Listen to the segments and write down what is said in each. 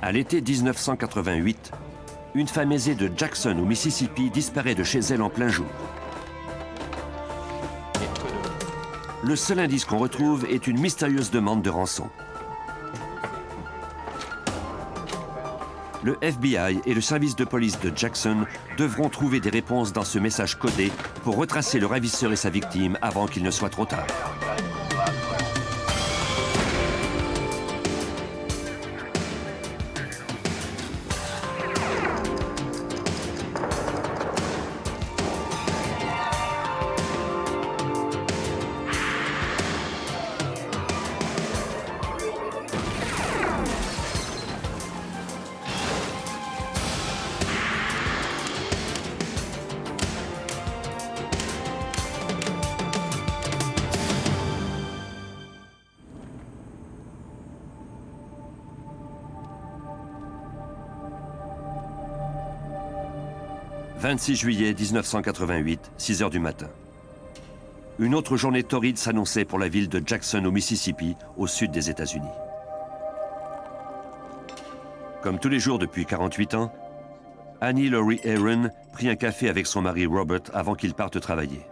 À l'été 1988, une femme aisée de Jackson au Mississippi disparaît de chez elle en plein jour. Le seul indice qu'on retrouve est une mystérieuse demande de rançon. Le FBI et le service de police de Jackson devront trouver des réponses dans ce message codé pour retracer le ravisseur et sa victime avant qu'il ne soit trop tard. « 26 juillet 1988, 6 heures du matin. Une autre journée torride s'annonçait pour la ville de Jackson au Mississippi, au sud des États-Unis. Comme tous les jours depuis 48 ans, Annie Laurie Aaron prit un café avec son mari Robert avant qu'ils partent travailler.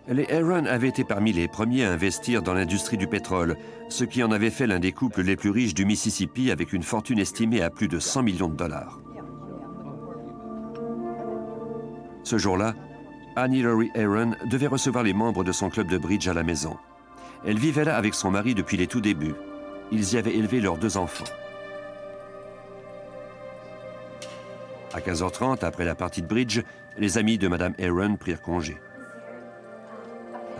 Les Aaron avaient été parmi les premiers à investir dans l'industrie du pétrole, ce qui en avait fait l'un des couples les plus riches du Mississippi avec une fortune estimée à plus de 100 millions de dollars. Ce jour-là, Annie Laurie Aaron devait recevoir les membres de son club de bridge à la maison. Elle vivait là avec son mari depuis les tout débuts. Ils y avaient élevé leurs 2 enfants. À 15h30, après la partie de bridge, les amis de Mme Aaron prirent congé.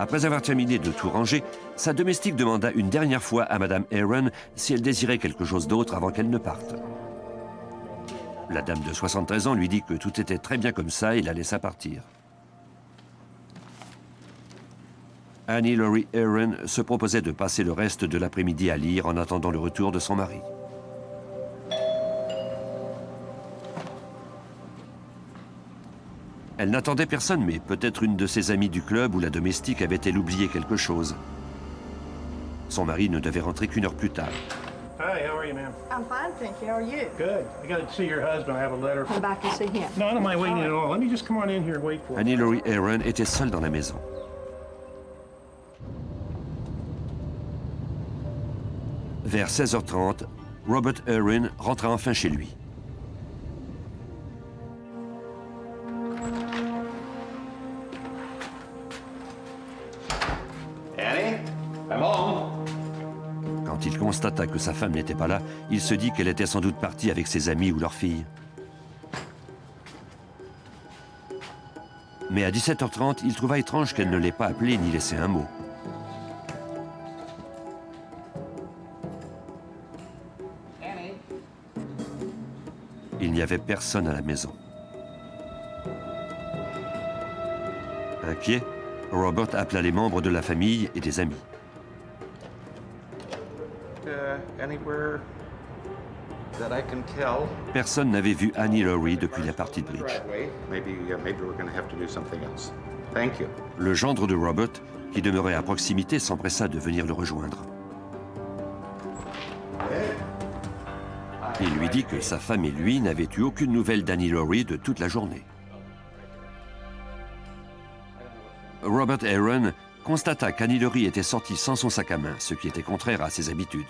Après avoir terminé de tout ranger, sa domestique demanda une dernière fois à Mme Aaron si elle désirait quelque chose d'autre avant qu'elle ne parte. La dame de 73 ans lui dit que tout était très bien comme ça et la laissa partir. Annie Laurie Aaron se proposait de passer le reste de l'après-midi à lire en attendant le retour de son mari. Elle n'attendait personne, mais peut-être une de ses amies du club ou la domestique avait-elle oublié quelque chose. Son mari ne devait rentrer qu'1 heure plus tard. Hi, how are you, ma'am? I'm fine, thank you. How are you? Good. I got to see your husband. I have a letter. Come back and see him. No, I don't mind waiting at all. Let me just come on in here and wait for you. Annie Laurie Aaron était seule dans la maison. Vers 16h30, Robert Aaron rentra enfin chez lui. Annie, I'm home. Quand il constata que sa femme n'était pas là, il se dit qu'elle était sans doute partie avec ses amis ou leur fille. Mais à 17h30, il trouva étrange qu'elle ne l'ait pas appelé ni laissé un mot. Annie. Il n'y avait personne à la maison. Inquiet, Robert appela les membres de la famille et des amis. Anywhere that I can tell. Personne n'avait vu Annie Laurie depuis la partie de bridge. Driveway. Maybe we're going to have to do something else. Thank you. Le gendre de Robert, qui demeurait à proximité, s'empressa de venir le rejoindre. Il lui dit que sa femme et lui n'avaient eu aucune nouvelle d'Annie Laurie de toute la journée. Robert Aaron constata qu'Annie Laurie était sortie sans son sac à main, ce qui était contraire à ses habitudes.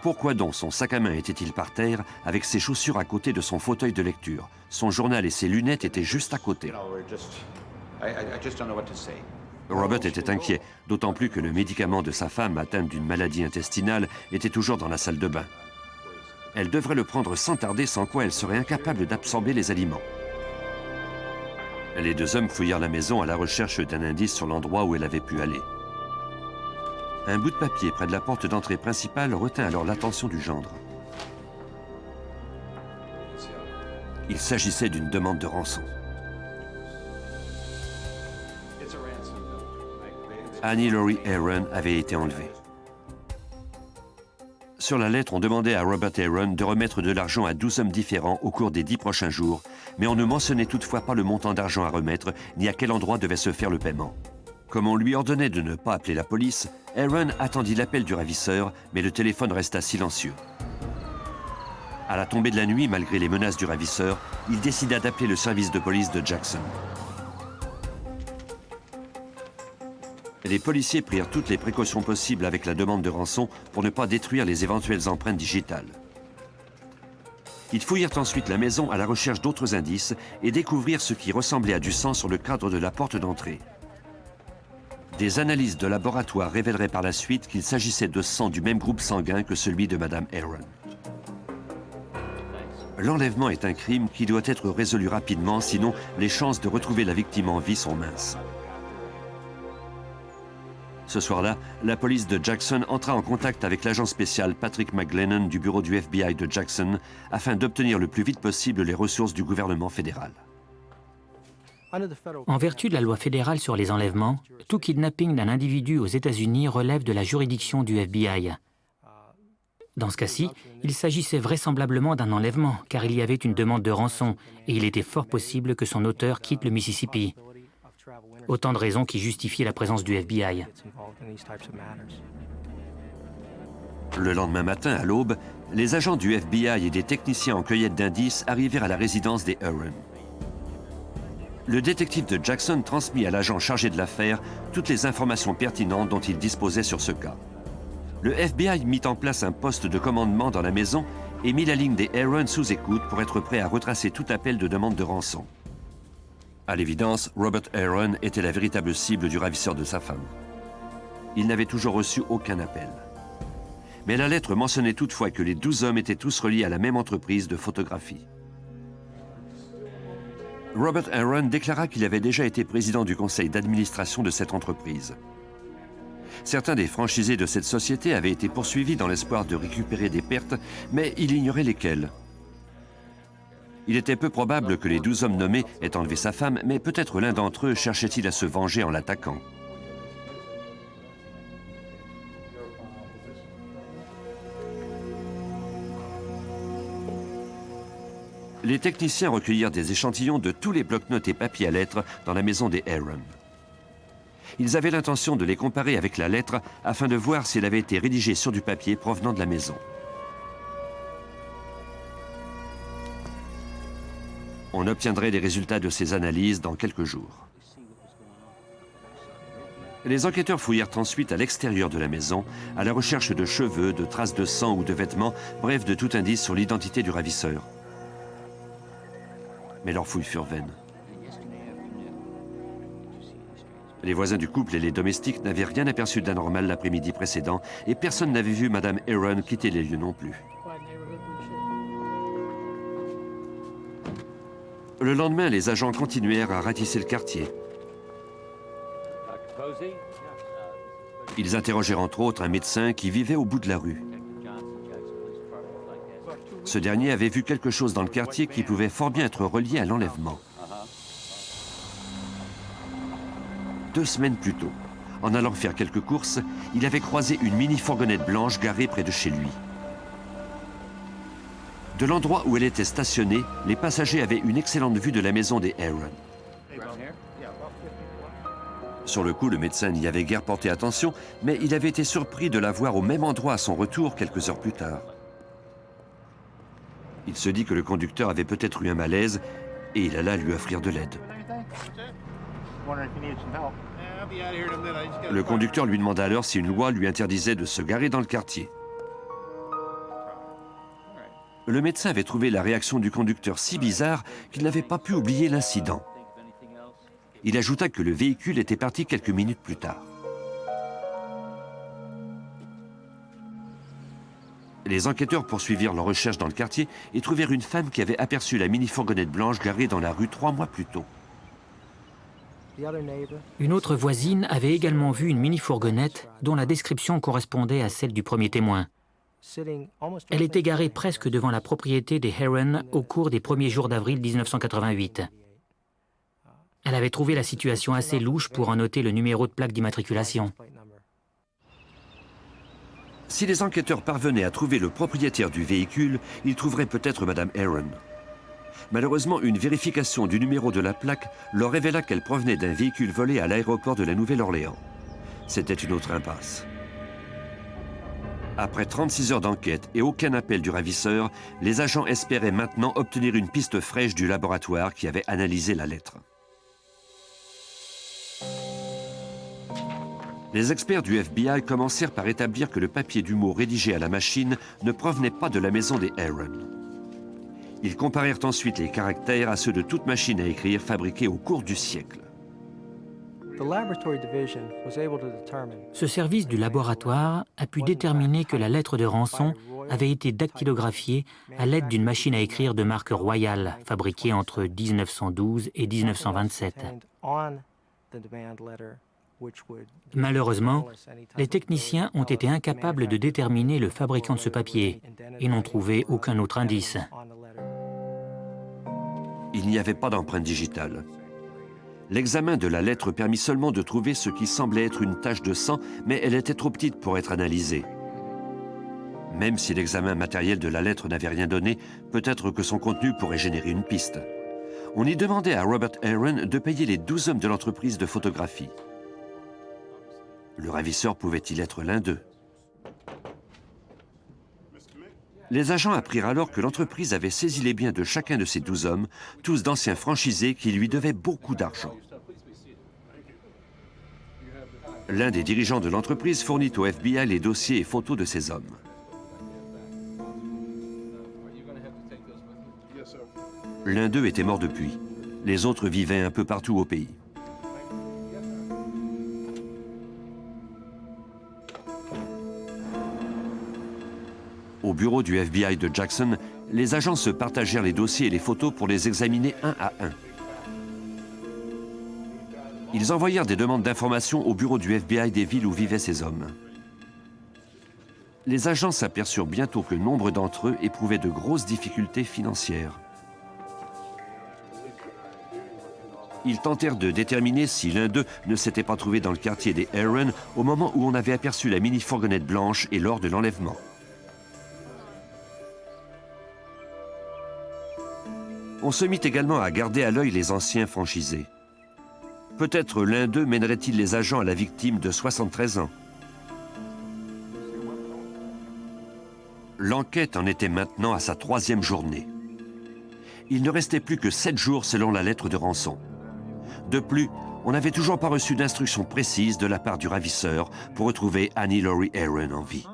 Pourquoi donc son sac à main était-il par terre avec ses chaussures à côté de son fauteuil de lecture? Son journal et ses lunettes étaient juste à côté. I just don't know what to say. Robert était inquiet, d'autant plus que le médicament de sa femme atteinte d'une maladie intestinale était toujours dans la salle de bain. Elle devrait le prendre sans tarder, sans quoi elle serait incapable d'absorber les aliments. Les 2 hommes fouillèrent la maison à la recherche d'un indice sur l'endroit où elle avait pu aller. Un bout de papier près de la porte d'entrée principale retint alors l'attention du gendre. Il s'agissait d'une demande de rançon. Annie Laurie Aaron avait été enlevée. Sur la lettre, on demandait à Robert Aaron de remettre de l'argent à 12 hommes différents au cours des 10 prochains jours, mais on ne mentionnait toutefois pas le montant d'argent à remettre, ni à quel endroit devait se faire le paiement. Comme on lui ordonnait de ne pas appeler la police, Aaron attendit l'appel du ravisseur, mais le téléphone resta silencieux. À la tombée de la nuit, malgré les menaces du ravisseur, il décida d'appeler le service de police de Jackson. Les policiers prirent toutes les précautions possibles avec la demande de rançon pour ne pas détruire les éventuelles empreintes digitales. Ils fouillèrent ensuite la maison à la recherche d'autres indices et découvrirent ce qui ressemblait à du sang sur le cadre de la porte d'entrée. Des analyses de laboratoire révéleraient par la suite qu'il s'agissait de sang du même groupe sanguin que celui de Madame Aaron. L'enlèvement est un crime qui doit être résolu rapidement, sinon les chances de retrouver la victime en vie sont minces. Ce soir-là, la police de Jackson entra en contact avec l'agent spécial Patrick McGlennon du bureau du FBI de Jackson afin d'obtenir le plus vite possible les ressources du gouvernement fédéral. En vertu de la loi fédérale sur les enlèvements, tout kidnapping d'un individu aux États-Unis relève de la juridiction du FBI. Dans ce cas-ci, il s'agissait vraisemblablement d'un enlèvement, car il y avait une demande de rançon, et il était fort possible que son auteur quitte le Mississippi. Autant de raisons qui justifiaient la présence du FBI. Le lendemain matin, à l'aube, les agents du FBI et des techniciens en cueillette d'indices arrivèrent à la résidence des Aaron. Le détective de Jackson transmit à l'agent chargé de l'affaire toutes les informations pertinentes dont il disposait sur ce cas. Le FBI mit en place un poste de commandement dans la maison et mit la ligne des Aaron sous écoute pour être prêt à retracer tout appel de demande de rançon. À l'évidence, Robert Aaron était la véritable cible du ravisseur de sa femme. Il n'avait toujours reçu aucun appel. Mais la lettre mentionnait toutefois que les 12 hommes étaient tous reliés à la même entreprise de photographie. Robert Aaron déclara qu'il avait déjà été président du conseil d'administration de cette entreprise. Certains des franchisés de cette société avaient été poursuivis dans l'espoir de récupérer des pertes, mais il ignorait lesquelles. Il était peu probable que les 12 hommes nommés aient enlevé sa femme, mais peut-être l'un d'entre eux cherchait-il à se venger en l'attaquant. Les techniciens recueillirent des échantillons de tous les blocs-notes et papiers à lettres dans la maison des Aaron. Ils avaient l'intention de les comparer avec la lettre afin de voir si elle avait été rédigée sur du papier provenant de la maison. On obtiendrait les résultats de ces analyses dans quelques jours. Les enquêteurs fouillèrent ensuite à l'extérieur de la maison, à la recherche de cheveux, de traces de sang ou de vêtements, bref de tout indice sur l'identité du ravisseur. Mais leurs fouilles furent vaines. Les voisins du couple et les domestiques n'avaient rien aperçu d'anormal l'après-midi précédent et personne n'avait vu Madame Aaron quitter les lieux non plus. Le lendemain, les agents continuèrent à ratisser le quartier. Ils interrogèrent entre autres un médecin qui vivait au bout de la rue. Ce dernier avait vu quelque chose dans le quartier qui pouvait fort bien être relié à l'enlèvement. 2 semaines plus tôt, en allant faire quelques courses, il avait croisé une mini-fourgonnette blanche garée près de chez lui. De l'endroit où elle était stationnée, les passagers avaient une excellente vue de la maison des Aaron. Sur le coup, le médecin n'y avait guère porté attention, mais il avait été surpris de la voir au même endroit à son retour quelques heures plus tard. Il se dit que le conducteur avait peut-être eu un malaise et il alla lui offrir de l'aide. Le conducteur lui demanda alors si une loi lui interdisait de se garer dans le quartier. Le médecin avait trouvé la réaction du conducteur si bizarre qu'il n'avait pas pu oublier l'incident. Il ajouta que le véhicule était parti quelques minutes plus tard. Les enquêteurs poursuivirent leurs recherches dans le quartier et trouvèrent une femme qui avait aperçu la mini-fourgonnette blanche garée dans la rue 3 mois plus tôt. Une autre voisine avait également vu une mini-fourgonnette dont la description correspondait à celle du premier témoin. Elle était garée presque devant la propriété des Aaron au cours des premiers jours d'avril 1988. Elle avait trouvé la situation assez louche pour en noter le numéro de plaque d'immatriculation. Si les enquêteurs parvenaient à trouver le propriétaire du véhicule, ils trouveraient peut-être Madame Aaron. Malheureusement, une vérification du numéro de la plaque leur révéla qu'elle provenait d'un véhicule volé à l'aéroport de la Nouvelle-Orléans. C'était une autre impasse. Après 36 heures d'enquête et aucun appel du ravisseur, les agents espéraient maintenant obtenir une piste fraîche du laboratoire qui avait analysé la lettre. Les experts du FBI commencèrent par établir que le papier du mot rédigé à la machine ne provenait pas de la maison des Aaron. Ils comparèrent ensuite les caractères à ceux de toute machine à écrire fabriquée au cours du siècle. Ce service du laboratoire a pu déterminer que la lettre de rançon avait été dactylographiée à l'aide d'une machine à écrire de marque Royal, fabriquée entre 1912 et 1927. Malheureusement, les techniciens ont été incapables de déterminer le fabricant de ce papier et n'ont trouvé aucun autre indice. Il n'y avait pas d'empreinte digitale. L'examen de la lettre permit seulement de trouver ce qui semblait être une tache de sang, mais elle était trop petite pour être analysée. Même si l'examen matériel de la lettre n'avait rien donné, peut-être que son contenu pourrait générer une piste. On y demandait à Robert Aaron de payer les 12 hommes de l'entreprise de photographie. Le ravisseur pouvait-il être l'un d'eux? Les agents apprirent alors que l'entreprise avait saisi les biens de chacun de ces 12 hommes, tous d'anciens franchisés qui lui devaient beaucoup d'argent. L'un des dirigeants de l'entreprise fournit au FBI les dossiers et photos de ces hommes. L'un d'eux était mort depuis. Les autres vivaient un peu partout au pays. Au bureau du FBI de Jackson, les agents se partagèrent les dossiers et les photos pour les examiner un à un. Ils envoyèrent des demandes d'informations au bureau du FBI des villes où vivaient ces hommes. Les agents s'aperçurent bientôt que nombre d'entre eux éprouvaient de grosses difficultés financières. Ils tentèrent de déterminer si l'un d'eux ne s'était pas trouvé dans le quartier des Aaron au moment où on avait aperçu la mini-fourgonnette blanche et lors de l'enlèvement. On se mit également à garder à l'œil les anciens franchisés. Peut-être l'un d'eux mènerait-il les agents à la victime de 73 ans. L'enquête en était maintenant à sa 3e journée. Il ne restait plus que 7 jours selon la lettre de rançon. De plus, on n'avait toujours pas reçu d'instructions précises de la part du ravisseur pour retrouver Annie Laurie Aaron en vie.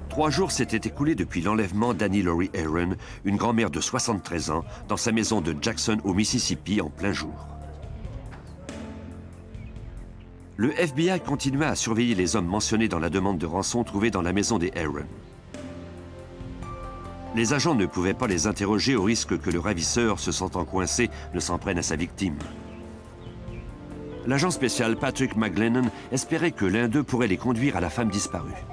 3 jours s'étaient écoulés depuis l'enlèvement d'Annie Laurie Aaron, une grand-mère de 73 ans, dans sa maison de Jackson au Mississippi en plein jour. Le FBI continua à surveiller les hommes mentionnés dans la demande de rançon trouvée dans la maison des Aaron. Les agents ne pouvaient pas les interroger au risque que le ravisseur, se sentant coincé, ne s'en prenne à sa victime. L'agent spécial Patrick McGlennon espérait que l'un d'eux pourrait les conduire à la femme disparue.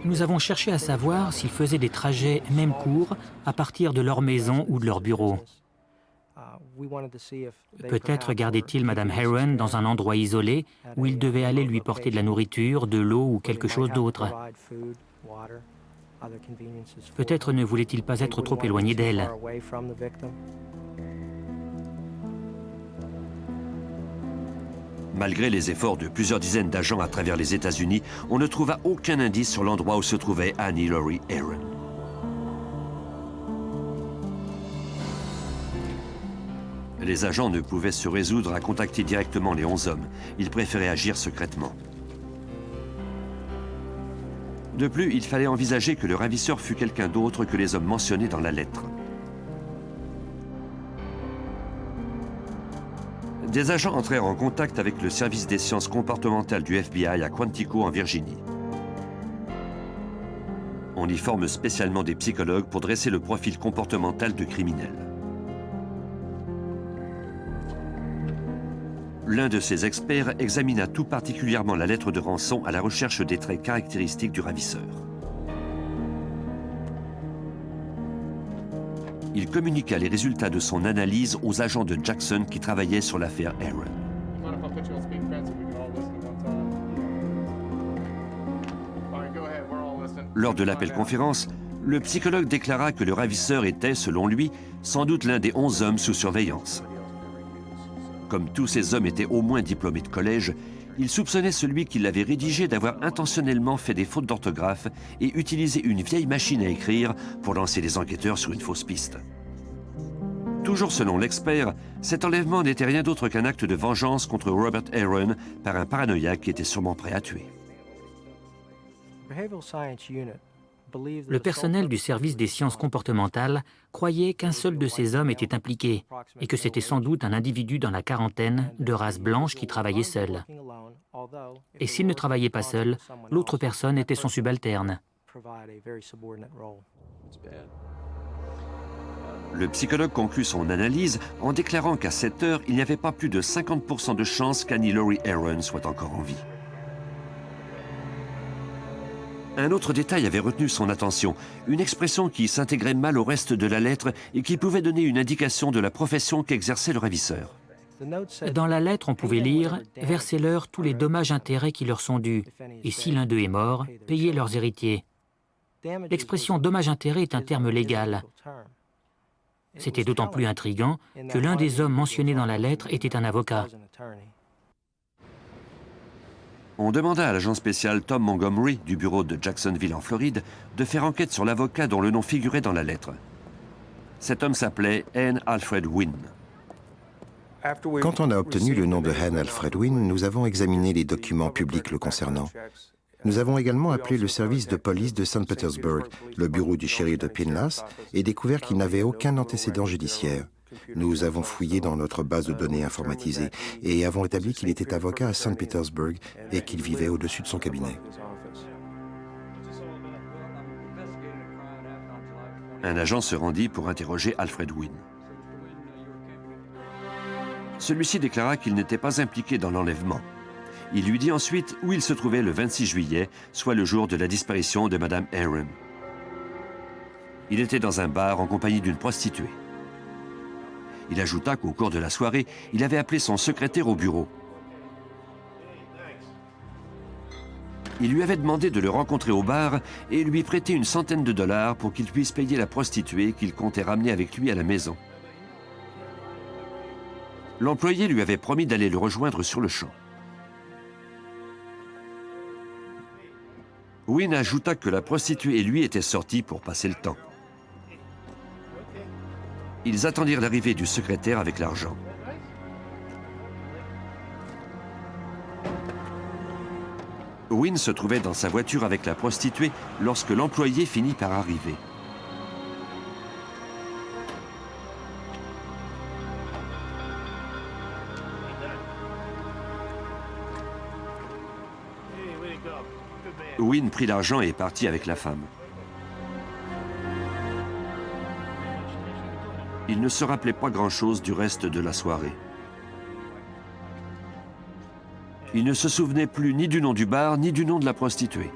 Nous avons cherché à savoir s'ils faisaient des trajets même courts à partir de leur maison ou de leur bureau. Peut-être gardait-il Madame Aaron dans un endroit isolé où il devait aller lui porter de la nourriture, de l'eau ou quelque chose d'autre. Peut-être ne voulait-il pas être trop éloigné d'elle. Malgré les efforts de plusieurs dizaines d'agents à travers les États-Unis, on ne trouva aucun indice sur l'endroit où se trouvait Annie Laurie Aaron. Les agents ne pouvaient se résoudre à contacter directement les 11 hommes. Ils préféraient agir secrètement. De plus, il fallait envisager que le ravisseur fût quelqu'un d'autre que les hommes mentionnés dans la lettre. Des agents entrèrent en contact avec le service des sciences comportementales du FBI à Quantico, en Virginie. On y forme spécialement des psychologues pour dresser le profil comportemental de criminels. L'un de ces experts examina tout particulièrement la lettre de rançon à la recherche des traits caractéristiques du ravisseur. Il communiqua les résultats de son analyse aux agents de Jackson qui travaillaient sur l'affaire Aaron. Lors de l'appel conférence, le psychologue déclara que le ravisseur était, selon lui, sans doute l'un des 11 hommes sous surveillance. Comme tous ces hommes étaient au moins diplômés de collège, il soupçonnait celui qui l'avait rédigé d'avoir intentionnellement fait des fautes d'orthographe et utilisé une vieille machine à écrire pour lancer les enquêteurs sur une fausse piste. Toujours selon l'expert, cet enlèvement n'était rien d'autre qu'un acte de vengeance contre Robert Aaron par un paranoïaque qui était sûrement prêt à tuer. Le personnel du service des sciences comportementales croyait qu'un seul de ces hommes était impliqué et que c'était sans doute un individu dans la quarantaine de race blanche qui travaillait seul. Et s'il ne travaillait pas seul, l'autre personne était son subalterne. Le psychologue conclut son analyse en déclarant qu'à cette heure, il n'y avait pas plus de 50% de chances qu'Annie Laurie Aaron soit encore en vie. Un autre détail avait retenu son attention, une expression qui s'intégrait mal au reste de la lettre et qui pouvait donner une indication de la profession qu'exerçait le ravisseur. Dans la lettre, on pouvait lire « Versez-leur tous les dommages-intérêts qui leur sont dus, et si l'un d'eux est mort, payez leurs héritiers ». L'expression « dommage-intérêt » est un terme légal. C'était d'autant plus intriguant que l'un des hommes mentionnés dans la lettre était un avocat. On demanda à l'agent spécial Tom Montgomery du bureau de Jacksonville en Floride de faire enquête sur l'avocat dont le nom figurait dans la lettre. Cet homme s'appelait N. Alfred Wynne. Quand on a obtenu le nom de N. Alfred Wynne, nous avons examiné les documents publics le concernant. Nous avons également appelé le service de police de Saint-Pétersbourg, le bureau du shérif de Pinellas, et découvert qu'il n'avait aucun antécédent judiciaire. Nous avons fouillé dans notre base de données informatisée et avons établi qu'il était avocat à Saint-Pétersbourg et qu'il vivait au-dessus de son cabinet. Un agent se rendit pour interroger Alfred Wynne. Celui-ci déclara qu'il n'était pas impliqué dans l'enlèvement. Il lui dit ensuite où il se trouvait le 26 juillet, soit le jour de la disparition de Mme Aaron. Il était dans un bar en compagnie d'une prostituée. Il ajouta qu'au cours de la soirée, il avait appelé son secrétaire au bureau. Il lui avait demandé de le rencontrer au bar et lui prêter une centaine de dollars pour qu'il puisse payer la prostituée qu'il comptait ramener avec lui à la maison. L'employé lui avait promis d'aller le rejoindre sur le champ. Wynne ajouta que la prostituée et lui étaient sortis pour passer le temps. Ils attendirent l'arrivée du secrétaire avec l'argent. Wynne se trouvait dans sa voiture avec la prostituée lorsque l'employé finit par arriver. Wynne prit l'argent et partit avec la femme. Il ne se rappelait pas grand-chose du reste de la soirée. Il ne se souvenait plus ni du nom du bar, ni du nom de la prostituée.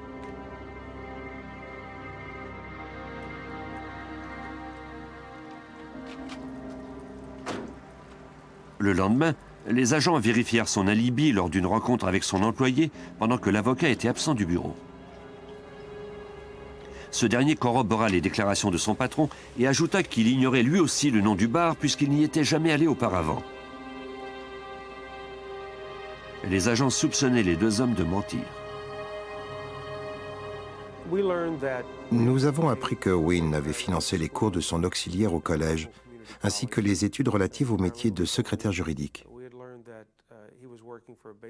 Le lendemain, les agents vérifièrent son alibi lors d'une rencontre avec son employé pendant que l'avocat était absent du bureau. Ce dernier corrobora les déclarations de son patron et ajouta qu'il ignorait lui aussi le nom du bar puisqu'il n'y était jamais allé auparavant. Les agents soupçonnaient les deux hommes de mentir. Nous avons appris que Wynne avait financé les cours de son auxiliaire au collège, ainsi que les études relatives au métier de secrétaire juridique.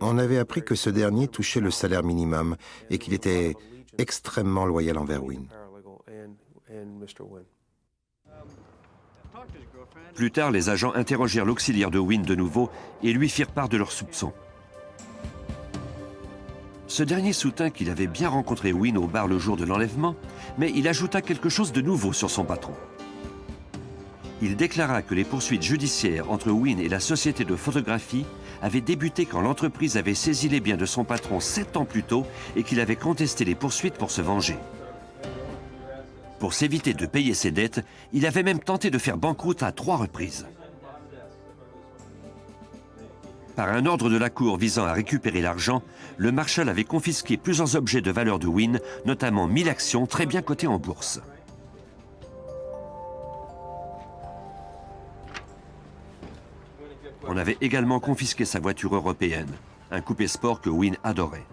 On avait appris que ce dernier touchait le salaire minimum et qu'il était extrêmement loyal envers Wynne. Plus tard, les agents interrogèrent l'auxiliaire de Wynne de nouveau et lui firent part de leurs soupçons. Ce dernier soutint qu'il avait bien rencontré Wynne au bar le jour de l'enlèvement, mais il ajouta quelque chose de nouveau sur son patron. Il déclara que les poursuites judiciaires entre Wynne et la société de photographie avaient débuté quand l'entreprise avait saisi les biens de son patron 7 ans plus tôt et qu'il avait contesté les poursuites pour se venger. Pour s'éviter de payer ses dettes, il avait même tenté de faire banqueroute à 3 reprises. Par un ordre de la Cour visant à récupérer l'argent, le marshal avait confisqué plusieurs objets de valeur de Wynne, notamment 1000 actions très bien cotées en bourse. On avait également confisqué sa voiture européenne, un coupé sport que Wynne adorait.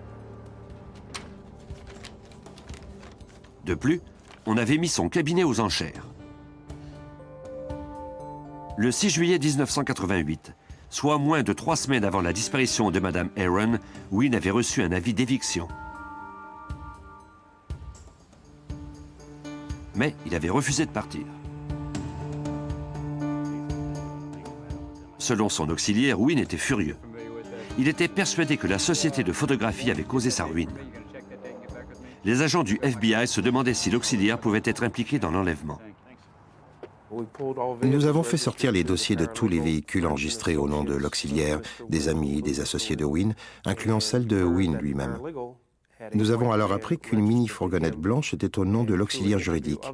De plus, on avait mis son cabinet aux enchères. Le 6 juillet 1988, soit moins de 3 semaines avant la disparition de Madame Aaron, Wynne avait reçu un avis d'éviction. Mais il avait refusé de partir. Selon son auxiliaire, Wynne était furieux. Il était persuadé que la société de photographie avait causé sa ruine. Les agents du FBI se demandaient si l'auxiliaire pouvait être impliqué dans l'enlèvement. Nous avons fait sortir les dossiers de tous les véhicules enregistrés au nom de l'auxiliaire, des amis, des associés de Wynne, incluant celle de Wynne lui-même. Nous avons alors appris qu'une mini-fourgonnette blanche était au nom de l'auxiliaire juridique.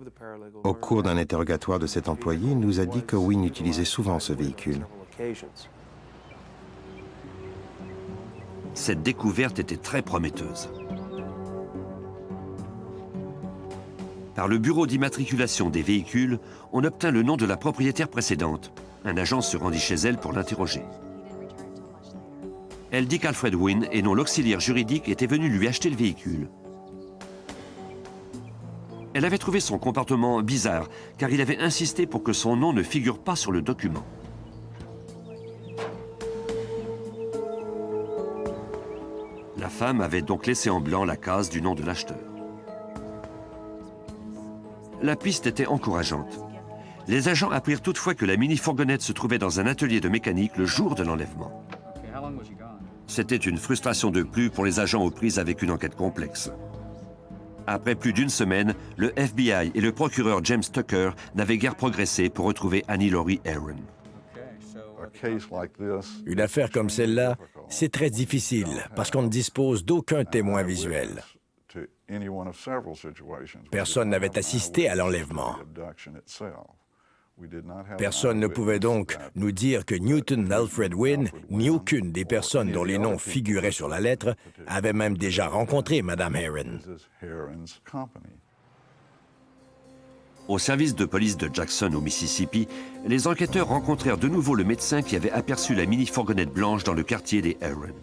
Au cours d'un interrogatoire de cet employé, il nous a dit que Wynne utilisait souvent ce véhicule. Cette découverte était très prometteuse. Par le bureau d'immatriculation des véhicules, on obtint le nom de la propriétaire précédente. Un agent se rendit chez elle pour l'interroger. Elle dit qu'Alfred Wynne, et non l'auxiliaire juridique, était venu lui acheter le véhicule. Elle avait trouvé son comportement bizarre, car il avait insisté pour que son nom ne figure pas sur le document. La femme avait donc laissé en blanc la case du nom de l'acheteur. La piste était encourageante. Les agents apprirent toutefois que la mini-fourgonnette se trouvait dans un atelier de mécanique le jour de l'enlèvement. C'était une frustration de plus pour les agents aux prises avec une enquête complexe. Après plus d'une semaine, le FBI et le procureur James Tucker n'avaient guère progressé pour retrouver Annie Laurie Aaron. Une affaire comme celle-là, c'est très difficile parce qu'on ne dispose d'aucun témoin visuel. Personne n'avait assisté à l'enlèvement. Personne ne pouvait donc nous dire que Newton Alfred Wynne, ni aucune des personnes dont les noms figuraient sur la lettre, avait même déjà rencontré Mme Aaron. Au service de police de Jackson, au Mississippi, les enquêteurs rencontrèrent de nouveau le médecin qui avait aperçu la mini-fourgonnette blanche dans le quartier des Aaron.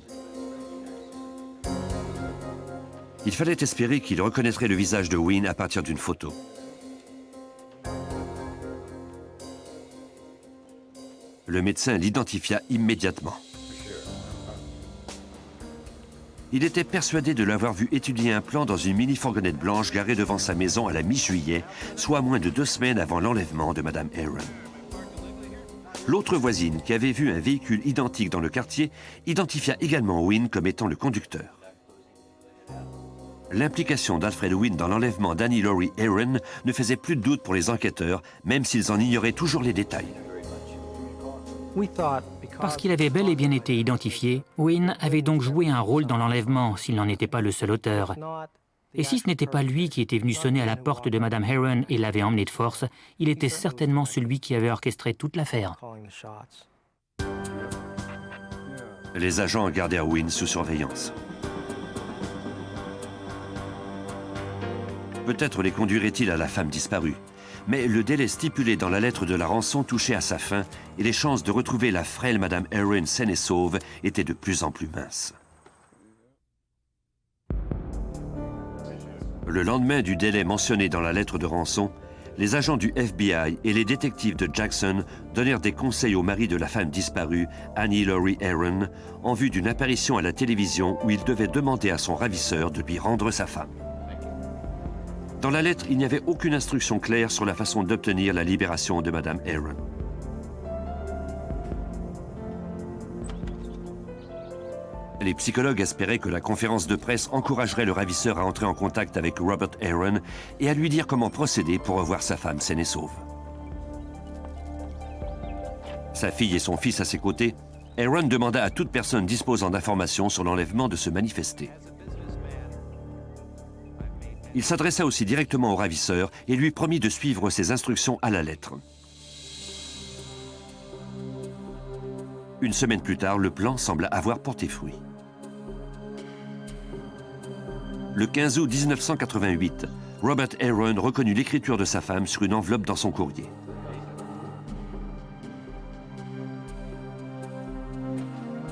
Il fallait espérer qu'il reconnaîtrait le visage de Wynne à partir d'une photo. Le médecin l'identifia immédiatement. Il était persuadé de l'avoir vu étudier un plan dans une mini-fourgonnette blanche garée devant sa maison à la mi-juillet, soit moins de 2 semaines avant l'enlèvement de Mme Aaron. L'autre voisine, qui avait vu un véhicule identique dans le quartier, identifia également Wynne comme étant le conducteur. L'implication d'Alfred Wynne dans l'enlèvement d'Annie Laurie Aaron ne faisait plus de doute pour les enquêteurs, même s'ils en ignoraient toujours les détails. Parce qu'il avait bel et bien été identifié, Wynne avait donc joué un rôle dans l'enlèvement, s'il n'en était pas le seul auteur. Et si ce n'était pas lui qui était venu sonner à la porte de Mme Aaron et l'avait emmené de force, il était certainement celui qui avait orchestré toute l'affaire. Les agents gardèrent Wynne sous surveillance. Peut-être les conduirait-il à la femme disparue. Mais le délai stipulé dans la lettre de la rançon touchait à sa fin et les chances de retrouver la frêle Mme Aaron saine et sauve étaient de plus en plus minces. Le lendemain du délai mentionné dans la lettre de rançon, les agents du FBI et les détectives de Jackson donnèrent des conseils au mari de la femme disparue, Annie Laurie Aaron, en vue d'une apparition à la télévision où il devait demander à son ravisseur de lui rendre sa femme. Dans la lettre, il n'y avait aucune instruction claire sur la façon d'obtenir la libération de Mme Aaron. Les psychologues espéraient que la conférence de presse encouragerait le ravisseur à entrer en contact avec Robert Aaron et à lui dire comment procéder pour revoir sa femme saine et sauve. Sa fille et son fils à ses côtés, Aaron demanda à toute personne disposant d'informations sur l'enlèvement de se manifester. Il s'adressa aussi directement au ravisseur et lui promit de suivre ses instructions à la lettre. Une semaine plus tard, le plan semble avoir porté fruit. Le 15 août 1988, Robert Aaron reconnut l'écriture de sa femme sur une enveloppe dans son courrier.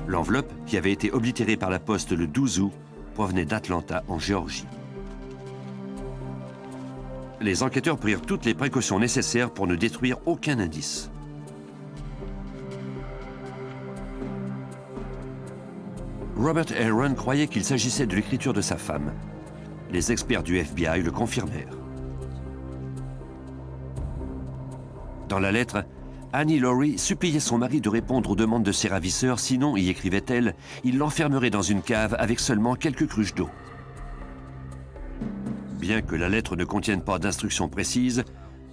L'enveloppe, qui avait été oblitérée par la poste le 12 août, provenait d'Atlanta, en Géorgie. Les enquêteurs prirent toutes les précautions nécessaires pour ne détruire aucun indice. Robert Aaron croyait qu'il s'agissait de l'écriture de sa femme. Les experts du FBI le confirmèrent. Dans la lettre, Annie Laurie suppliait son mari de répondre aux demandes de ses ravisseurs, sinon, y écrivait-elle, il l'enfermerait dans une cave avec seulement quelques cruches d'eau. Bien que la lettre ne contienne pas d'instructions précises,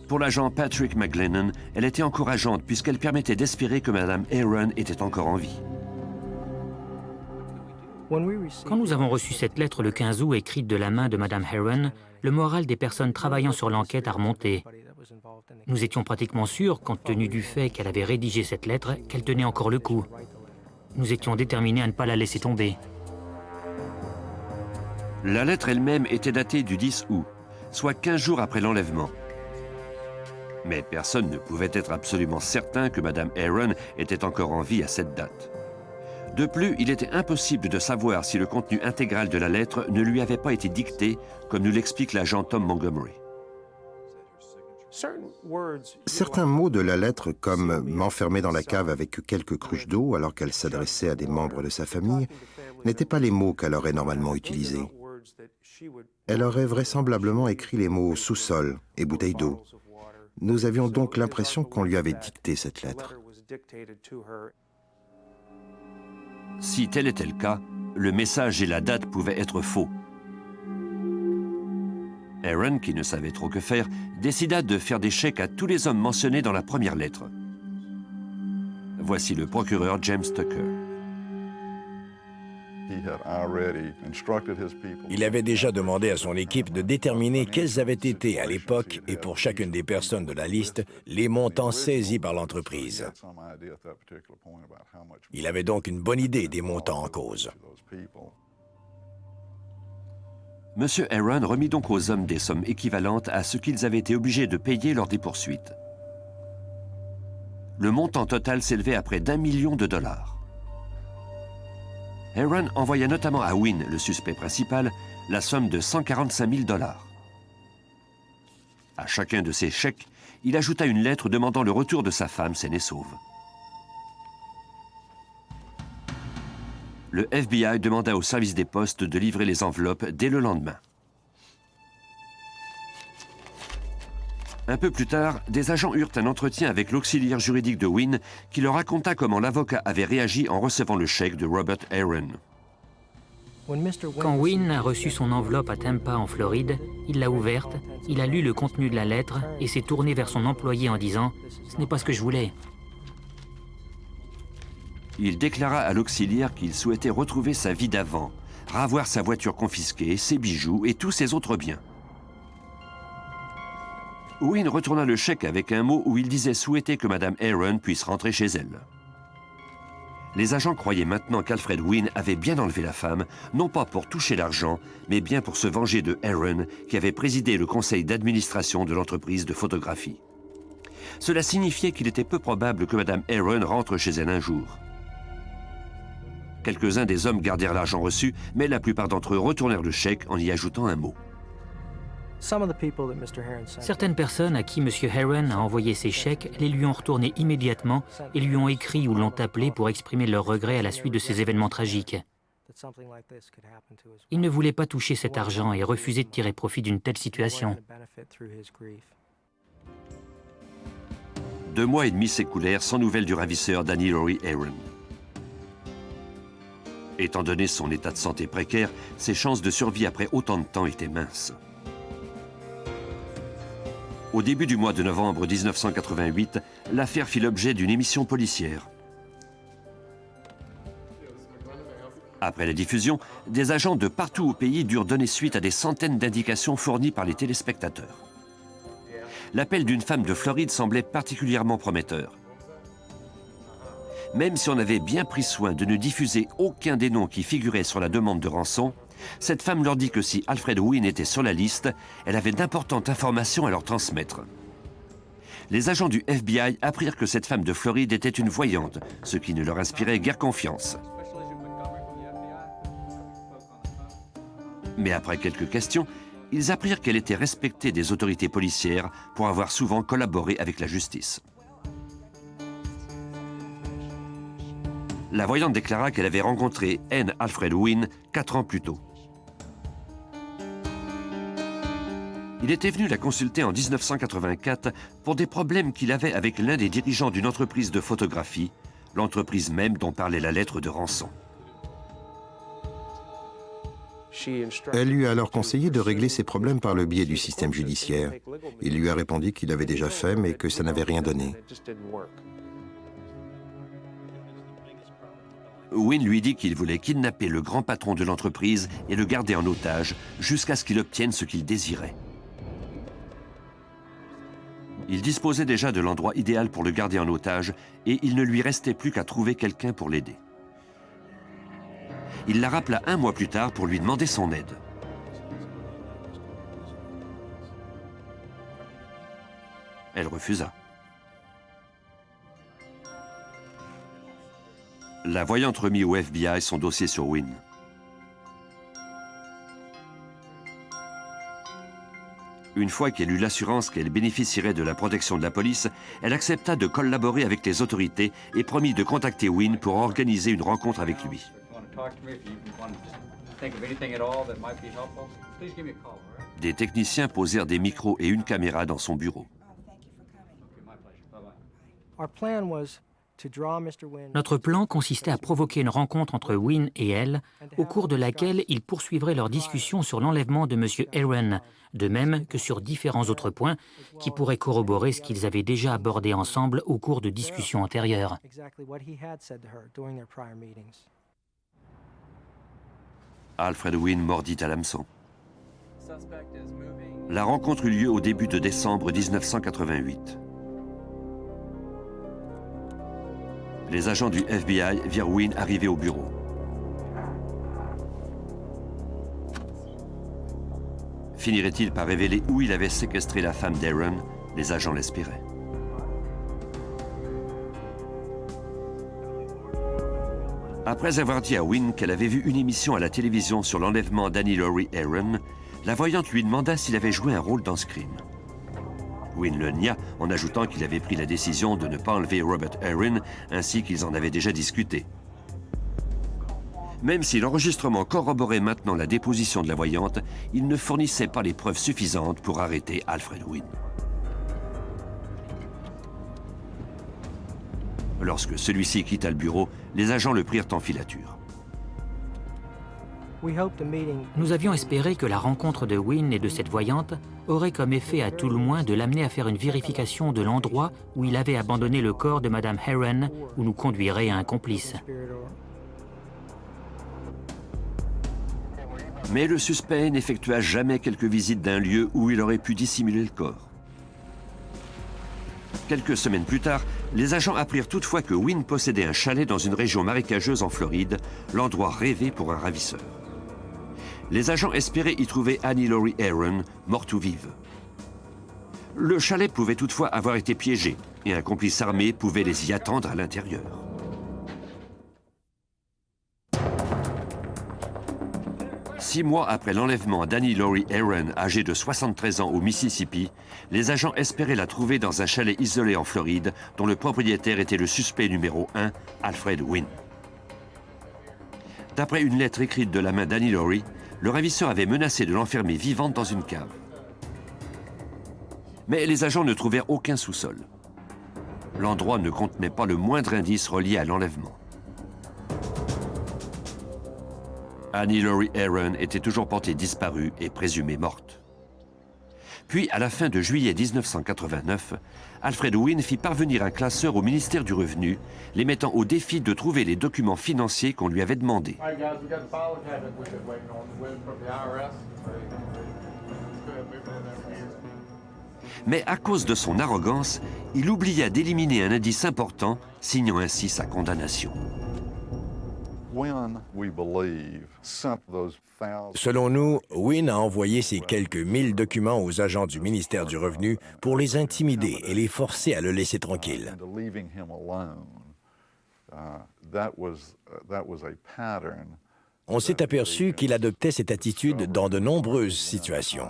pour l'agent Patrick McGlennon, elle était encourageante puisqu'elle permettait d'espérer que Mme Aaron était encore en vie. Quand nous avons reçu cette lettre le 15 août écrite de la main de Mme Aaron, le moral des personnes travaillant sur l'enquête a remonté. Nous étions pratiquement sûrs, compte tenu du fait qu'elle avait rédigé cette lettre, qu'elle tenait encore le coup. Nous étions déterminés à ne pas la laisser tomber. La lettre elle-même était datée du 10 août, soit 15 jours après l'enlèvement. Mais personne ne pouvait être absolument certain que Mme Aaron était encore en vie à cette date. De plus, il était impossible de savoir si le contenu intégral de la lettre ne lui avait pas été dicté, comme nous l'explique l'agent Tom Montgomery. Certains mots de la lettre, comme « m'enfermer dans la cave avec quelques cruches d'eau » alors qu'elle s'adressait à des membres de sa famille, n'étaient pas les mots qu'elle aurait normalement utilisés. Elle aurait vraisemblablement écrit les mots « sous-sol » et « bouteille d'eau ». Nous avions donc l'impression qu'on lui avait dicté cette lettre. Si tel était le cas, le message et la date pouvaient être faux. Aaron, qui ne savait trop que faire, décida de faire des chèques à tous les hommes mentionnés dans la première lettre. Voici le procureur James Tucker. Il avait déjà demandé à son équipe de déterminer quels avaient été à l'époque, et pour chacune des personnes de la liste, les montants saisis par l'entreprise. Il avait donc une bonne idée des montants en cause. M. Aaron remit donc aux hommes des sommes équivalentes à ce qu'ils avaient été obligés de payer lors des poursuites. Le montant total s'élevait à près d'1 million de dollars. Aaron envoya notamment à Wynne, le suspect principal, la somme de 145 000 dollars. À chacun de ces chèques, il ajouta une lettre demandant le retour de sa femme saine et sauve. Le FBI demanda au service des postes de livrer les enveloppes dès le lendemain. Un peu plus tard, des agents eurent un entretien avec l'auxiliaire juridique de Wynne qui leur raconta comment l'avocat avait réagi en recevant le chèque de Robert Aaron. Quand Wynne a reçu son enveloppe à Tampa, en Floride, il l'a ouverte, il a lu le contenu de la lettre et s'est tourné vers son employé en disant « Ce n'est pas ce que je voulais ». Il déclara à l'auxiliaire qu'il souhaitait retrouver sa vie d'avant, ravoir sa voiture confisquée, ses bijoux et tous ses autres biens. Wynne retourna le chèque avec un mot où il disait souhaiter que Mme Aaron puisse rentrer chez elle. Les agents croyaient maintenant qu'Alfred Wynne avait bien enlevé la femme, non pas pour toucher l'argent, mais bien pour se venger de Aaron, qui avait présidé le conseil d'administration de l'entreprise de photographie. Cela signifiait qu'il était peu probable que Mme Aaron rentre chez elle un jour. Quelques-uns des hommes gardèrent l'argent reçu, mais la plupart d'entre eux retournèrent le chèque en y ajoutant un mot. Certaines personnes à qui M. Aaron a envoyé ses chèques les lui ont retournés immédiatement et lui ont écrit ou l'ont appelé pour exprimer leur regret à la suite de ces événements tragiques. Il ne voulait pas toucher cet argent et refusait de tirer profit d'une telle situation. 2 mois et demi s'écoulèrent sans nouvelles du ravisseur d'Annie Laurie Aaron. Étant donné son état de santé précaire, ses chances de survie après autant de temps étaient minces. Au début du mois de novembre 1988, l'affaire fit l'objet d'une émission policière. Après la diffusion, des agents de partout au pays durent donner suite à des centaines d'indications fournies par les téléspectateurs. L'appel d'une femme de Floride semblait particulièrement prometteur. Même si on avait bien pris soin de ne diffuser aucun des noms qui figuraient sur la demande de rançon, cette femme leur dit que si Alfred Wynne était sur la liste, elle avait d'importantes informations à leur transmettre. Les agents du FBI apprirent que cette femme de Floride était une voyante, ce qui ne leur inspirait guère confiance. Mais après quelques questions, ils apprirent qu'elle était respectée des autorités policières pour avoir souvent collaboré avec la justice. La voyante déclara qu'elle avait rencontré N. Alfred Wynne 4 ans plus tôt. Il était venu la consulter en 1984 pour des problèmes qu'il avait avec l'un des dirigeants d'une entreprise de photographie, l'entreprise même dont parlait la lettre de rançon. Elle lui a alors conseillé de régler ses problèmes par le biais du système judiciaire. Il lui a répondu qu'il l'avait déjà fait, mais que ça n'avait rien donné. Wynne lui dit qu'il voulait kidnapper le grand patron de l'entreprise et le garder en otage jusqu'à ce qu'il obtienne ce qu'il désirait. Il disposait déjà de l'endroit idéal pour le garder en otage et il ne lui restait plus qu'à trouver quelqu'un pour l'aider. Il la rappela 1 mois plus tard pour lui demander son aide. Elle refusa. La voyante remit au FBI son dossier sur Wynne. Une fois qu'elle eut l'assurance qu'elle bénéficierait de la protection de la police, elle accepta de collaborer avec les autorités et promit de contacter Wynne pour organiser une rencontre avec lui. Des techniciens posèrent des micros et une caméra dans son bureau. Notre plan consistait à provoquer une rencontre entre Wynne et elle, au cours de laquelle ils poursuivraient leur discussion sur l'enlèvement de M. Aaron, de même que sur différents autres points qui pourraient corroborer ce qu'ils avaient déjà abordé ensemble au cours de discussions antérieures. Alfred Wynne mordit à l'hameçon. La rencontre eut lieu au début de décembre 1988. Les agents du FBI virent Wynne arriver au bureau. Finirait-il par révéler où il avait séquestré la femme d'Aaron? Les agents l'espéraient. Après avoir dit à Wynne qu'elle avait vu une émission à la télévision sur l'enlèvement d'Annie Laurie Aaron, la voyante lui demanda s'il avait joué un rôle dans ce crime. Wynne le nia en ajoutant qu'il avait pris la décision de ne pas enlever Robert Aaron ainsi qu'ils en avaient déjà discuté. Même si l'enregistrement corroborait maintenant la déposition de la voyante, il ne fournissait pas les preuves suffisantes pour arrêter Alfred Wynne. Lorsque celui-ci quitta le bureau, les agents le prirent en filature. Nous avions espéré que la rencontre de Wynne et de cette voyante aurait comme effet à tout le moins de l'amener à faire une vérification de l'endroit où il avait abandonné le corps de Mme Aaron, où nous conduirait à un complice. Mais le suspect n'effectua jamais quelques visites d'un lieu où il aurait pu dissimuler le corps. Quelques semaines plus tard, les agents apprirent toutefois que Wynne possédait un chalet dans une région marécageuse en Floride, l'endroit rêvé pour un ravisseur. Les agents espéraient y trouver Annie Laurie Aaron, morte ou vive. Le chalet pouvait toutefois avoir été piégé et un complice armé pouvait les y attendre à l'intérieur. Six mois après l'enlèvement d'Annie Laurie Aaron, âgée de 73 ans au Mississippi, les agents espéraient la trouver dans un chalet isolé en Floride dont le propriétaire était le suspect numéro 1, Alfred Wynne. D'après une lettre écrite de la main d'Annie Laurie, le ravisseur avait menacé de l'enfermer vivante dans une cave. Mais les agents ne trouvèrent aucun sous-sol. L'endroit ne contenait pas le moindre indice relié à l'enlèvement. Annie Laurie Aaron était toujours portée disparue et présumée morte. Puis, à la fin de juillet 1989, Alfred Wynne fit parvenir un classeur au ministère du Revenu, les mettant au défi de trouver les documents financiers qu'on lui avait demandés. Mais à cause de son arrogance, il oublia d'éliminer un indice important, signant ainsi sa condamnation. Selon nous, Wynne a envoyé ces quelques 1000 documents aux agents du ministère du Revenu pour les intimider et les forcer à le laisser tranquille. On s'est aperçu qu'il adoptait cette attitude dans de nombreuses situations.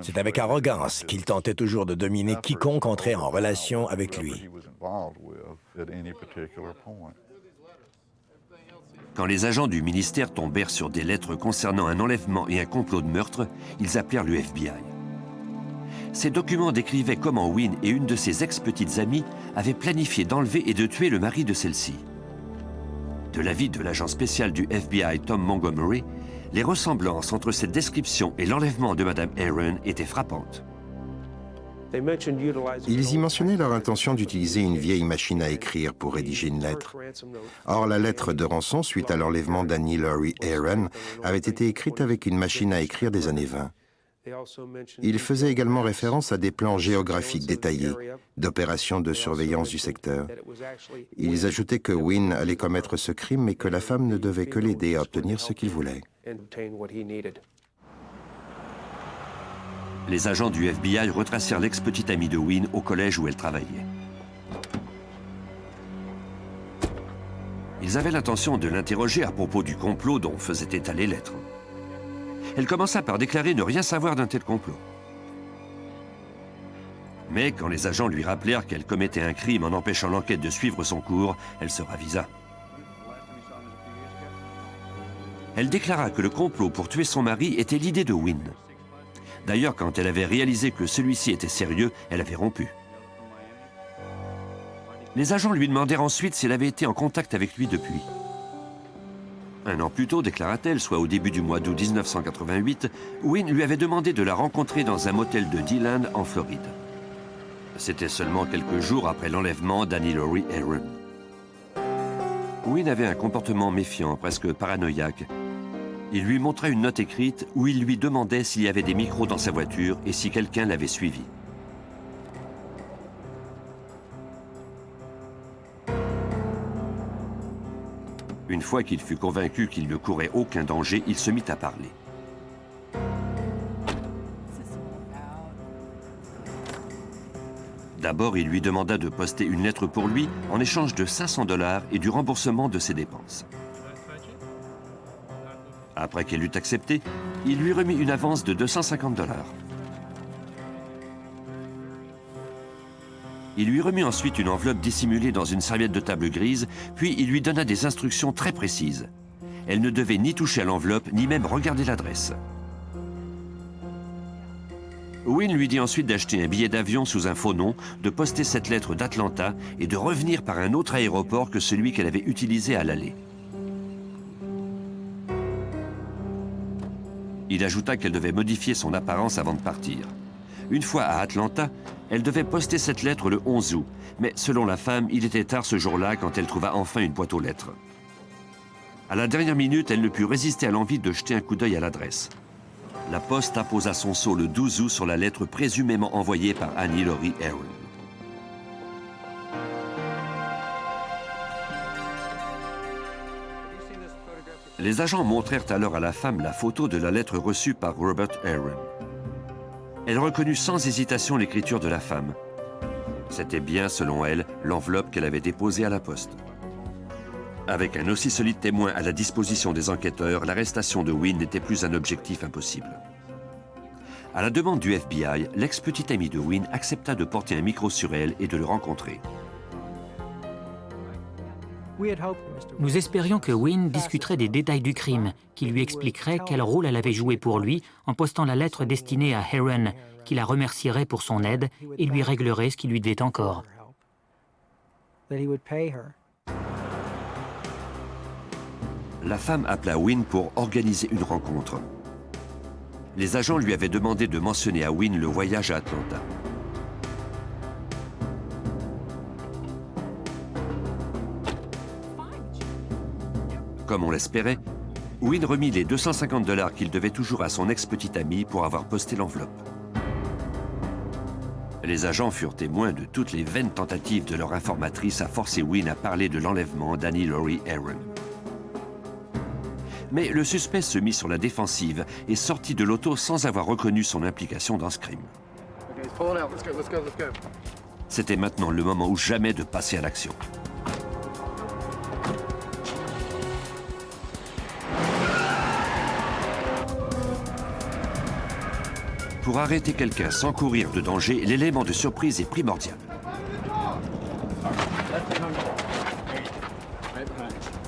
C'est avec arrogance qu'il tentait toujours de dominer quiconque entrait en relation avec lui. Quand les agents du ministère tombèrent sur des lettres concernant un enlèvement et un complot de meurtre, ils appelèrent le FBI. Ces documents décrivaient comment Wynne et une de ses ex-petites amies avaient planifié d'enlever et de tuer le mari de celle-ci. De l'avis de l'agent spécial du FBI Tom Montgomery, les ressemblances entre cette description et l'enlèvement de Mme Aaron étaient frappantes. Ils y mentionnaient leur intention d'utiliser une vieille machine à écrire pour rédiger une lettre. Or, la lettre de rançon suite à l'enlèvement d'Annie Laurie Aaron avait été écrite avec une machine à écrire des années 20. Ils faisaient également référence à des plans géographiques détaillés d'opérations de surveillance du secteur. Ils ajoutaient que Wynne allait commettre ce crime mais que la femme ne devait que l'aider à obtenir ce qu'il voulait. Les agents du FBI retracèrent l'ex-petite amie de Wynne au collège où elle travaillait. Ils avaient l'intention de l'interroger à propos du complot dont faisaient état les lettres. Elle commença par déclarer ne rien savoir d'un tel complot. Mais quand les agents lui rappelèrent qu'elle commettait un crime en empêchant l'enquête de suivre son cours, elle se ravisa. Elle déclara que le complot pour tuer son mari était l'idée de Wynne. D'ailleurs, quand elle avait réalisé que celui-ci était sérieux, elle avait rompu. Les agents lui demandèrent ensuite s'il avait été en contact avec lui depuis. Un an plus tôt, déclara-t-elle, soit au début du mois d'août 1988, Wynne lui avait demandé de la rencontrer dans un motel de D-Land en Floride. C'était seulement quelques jours après l'enlèvement d'Annie Laurie Aaron. Wynne avait un comportement méfiant, presque paranoïaque. Il lui montra une note écrite où il lui demandait s'il y avait des micros dans sa voiture et si quelqu'un l'avait suivi. Une fois qu'il fut convaincu qu'il ne courait aucun danger, il se mit à parler. D'abord, il lui demanda de poster une lettre pour lui en échange de 500 $ et du remboursement de ses dépenses. Après qu'elle eut accepté, il lui remit une avance de 250 $. Il lui remit ensuite une enveloppe dissimulée dans une serviette de table grise, puis il lui donna des instructions très précises. Elle ne devait ni toucher à l'enveloppe, ni même regarder l'adresse. Wynne lui dit ensuite d'acheter un billet d'avion sous un faux nom, de poster cette lettre d'Atlanta et de revenir par un autre aéroport que celui qu'elle avait utilisé à l'aller. Il ajouta qu'elle devait modifier son apparence avant de partir. Une fois à Atlanta, elle devait poster cette lettre le 11 août, mais selon la femme, il était tard ce jour-là quand elle trouva enfin une boîte aux lettres. À la dernière minute, elle ne put résister à l'envie de jeter un coup d'œil à l'adresse. La poste apposa son sceau le 12 août sur la lettre présumément envoyée par Annie Laurie Aaron. Les agents montrèrent alors à la femme la photo de la lettre reçue par Robert Aaron. Elle reconnut sans hésitation l'écriture de la femme. C'était bien, selon elle, l'enveloppe qu'elle avait déposée à la poste. Avec un aussi solide témoin à la disposition des enquêteurs, l'arrestation de Wynne n'était plus un objectif impossible. À la demande du FBI, l'ex-petite amie de Wynne accepta de porter un micro sur elle et de le rencontrer. Nous espérions que Wynne discuterait des détails du crime, qui lui expliquerait quel rôle elle avait joué pour lui en postant la lettre destinée à Aaron, qui la remercierait pour son aide et lui réglerait ce qui lui devait encore. La femme appela Wynne pour organiser une rencontre. Les agents lui avaient demandé de mentionner à Wynne le voyage à Atlanta. Comme on l'espérait, Wynne remit les 250 $ qu'il devait toujours à son ex-petite amie pour avoir posté l'enveloppe. Les agents furent témoins de toutes les vaines tentatives de leur informatrice à forcer Wynne à parler de l'enlèvement d'Annie Laurie Aaron. Mais le suspect se mit sur la défensive et sortit de l'auto sans avoir reconnu son implication dans ce crime. C'était maintenant le moment ou jamais de passer à l'action. Pour arrêter quelqu'un sans courir de danger, l'élément de surprise est primordial.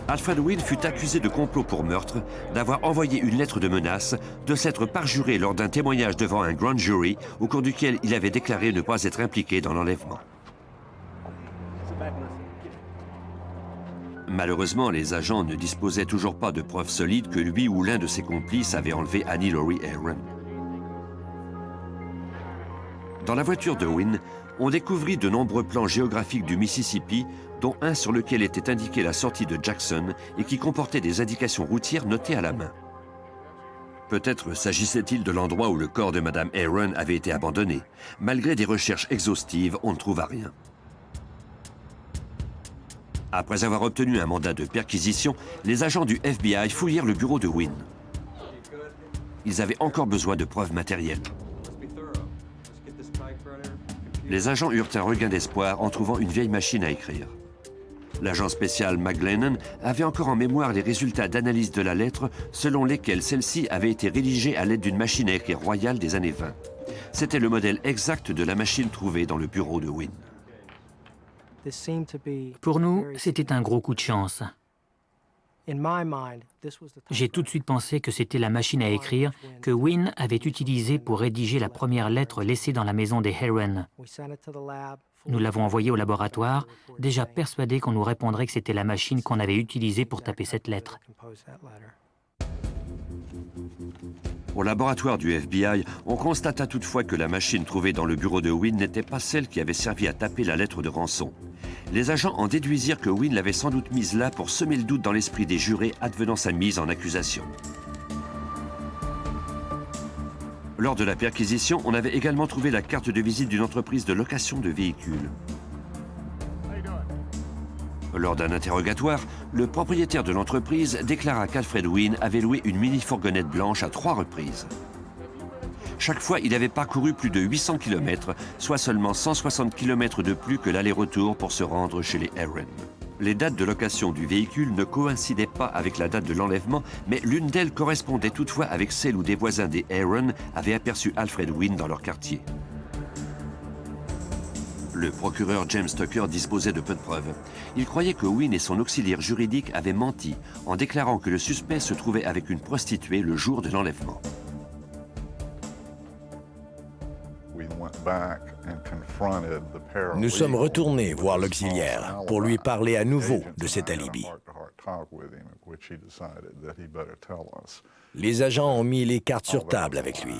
Alfred Wynne fut accusé de complot pour meurtre, d'avoir envoyé une lettre de menace, de s'être parjuré lors d'un témoignage devant un grand jury au cours duquel il avait déclaré ne pas être impliqué dans l'enlèvement. Malheureusement, les agents ne disposaient toujours pas de preuves solides que lui ou l'un de ses complices avait enlevé Annie Laurie Aaron. Dans la voiture de Wynne, on découvrit de nombreux plans géographiques du Mississippi, dont un sur lequel était indiquée la sortie de Jackson et qui comportait des indications routières notées à la main. Peut-être s'agissait-il de l'endroit où le corps de Mme Aaron avait été abandonné. Malgré des recherches exhaustives, on ne trouva rien. Après avoir obtenu un mandat de perquisition, les agents du FBI fouillèrent le bureau de Wynne. Ils avaient encore besoin de preuves matérielles. Les agents eurent un regain d'espoir en trouvant une vieille machine à écrire. L'agent spécial McGlennon avait encore en mémoire les résultats d'analyse de la lettre selon lesquels celle-ci avait été rédigée à l'aide d'une machine à écrire royale des années 20. C'était le modèle exact de la machine trouvée dans le bureau de Wynne. Pour nous, c'était un gros coup de chance. J'ai tout de suite pensé que c'était la machine à écrire que Wynne avait utilisée pour rédiger la première lettre laissée dans la maison des Aaron. Nous l'avons envoyée au laboratoire, déjà persuadés qu'on nous répondrait que c'était la machine qu'on avait utilisée pour taper cette lettre. Au laboratoire du FBI, on constata toutefois que la machine trouvée dans le bureau de Wynne n'était pas celle qui avait servi à taper la lettre de rançon. Les agents en déduisirent que Wynne l'avait sans doute mise là pour semer le doute dans l'esprit des jurés advenant sa mise en accusation. Lors de la perquisition, on avait également trouvé la carte de visite d'une entreprise de location de véhicules. Lors d'un interrogatoire, le propriétaire de l'entreprise déclara qu'Alfred Wynne avait loué une mini-fourgonnette blanche à 3 reprises. Chaque fois, il avait parcouru plus de 800 km, soit seulement 160 km de plus que l'aller-retour pour se rendre chez les Aaron. Les dates de location du véhicule ne coïncidaient pas avec la date de l'enlèvement, mais l'une d'elles correspondait toutefois avec celle où des voisins des Aaron avaient aperçu Alfred Wynne dans leur quartier. Le procureur James Tucker disposait de peu de preuves. Il croyait que Wynne et son auxiliaire juridique avaient menti en déclarant que le suspect se trouvait avec une prostituée le jour de l'enlèvement. Nous sommes retournés voir l'auxiliaire pour lui parler à nouveau de cet alibi. Les agents ont mis les cartes sur table avec lui.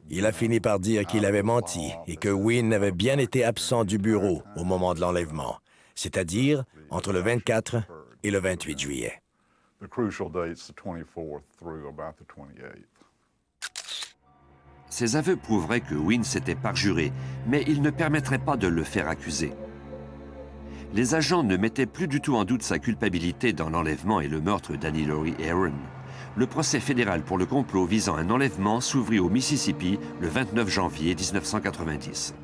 Il a fini par dire qu'il avait menti et que Wynne avait bien été absent du bureau au moment de l'enlèvement, c'est-à-dire entre le 24 et le 28 juillet. Ces aveux prouveraient que Wynne s'était parjuré, mais ils ne permettraient pas de le faire accuser. Les agents ne mettaient plus du tout en doute sa culpabilité dans l'enlèvement et le meurtre d'Annie Laurie Aaron. Le procès fédéral pour le complot visant un enlèvement s'ouvrit au Mississippi le 29 janvier 1990.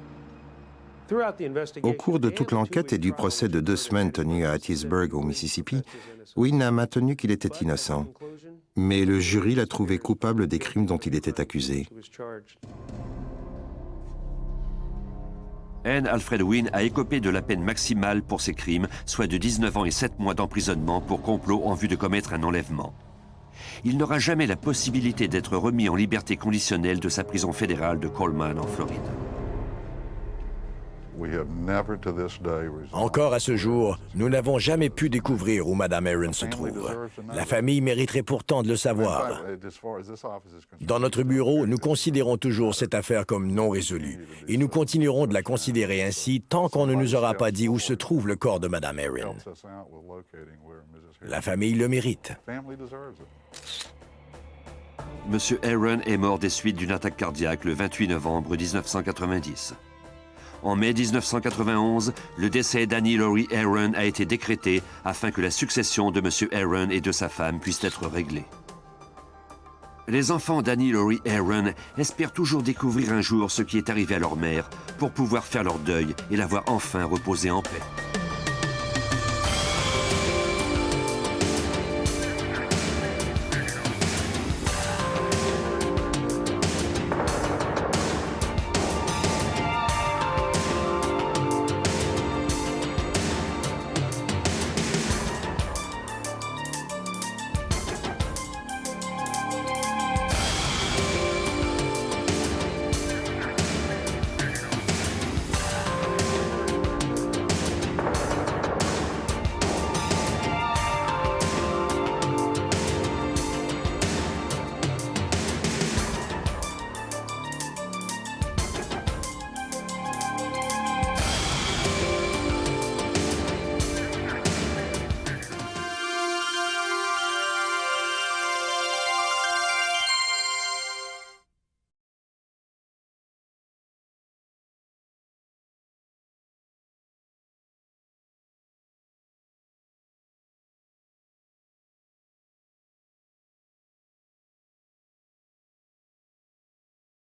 Au cours de toute l'enquête et du procès de 2 semaines tenu à Hattiesburg, au Mississippi, Wynne a maintenu qu'il était innocent. Mais le jury l'a trouvé coupable des crimes dont il était accusé. Anne Alfred Wynne a écopé de la peine maximale pour ses crimes, soit de 19 ans et 7 mois d'emprisonnement pour complot en vue de commettre un enlèvement. Il n'aura jamais la possibilité d'être remis en liberté conditionnelle de sa prison fédérale de Coleman en Floride. Encore à ce jour, nous n'avons jamais pu découvrir où Mme Aaron se trouve. La famille mériterait pourtant de le savoir. Dans notre bureau, nous considérons toujours cette affaire comme non résolue et nous continuerons de la considérer ainsi tant qu'on ne nous aura pas dit où se trouve le corps de Mme Aaron. La famille le mérite. M. Aaron est mort des suites d'une attaque cardiaque le 28 novembre 1990. En mai 1991, le décès d'Annie Laurie Aaron a été décrété afin que la succession de M. Aaron et de sa femme puisse être réglée. Les enfants d'Annie Laurie Aaron espèrent toujours découvrir un jour ce qui est arrivé à leur mère pour pouvoir faire leur deuil et la voir enfin reposer en paix.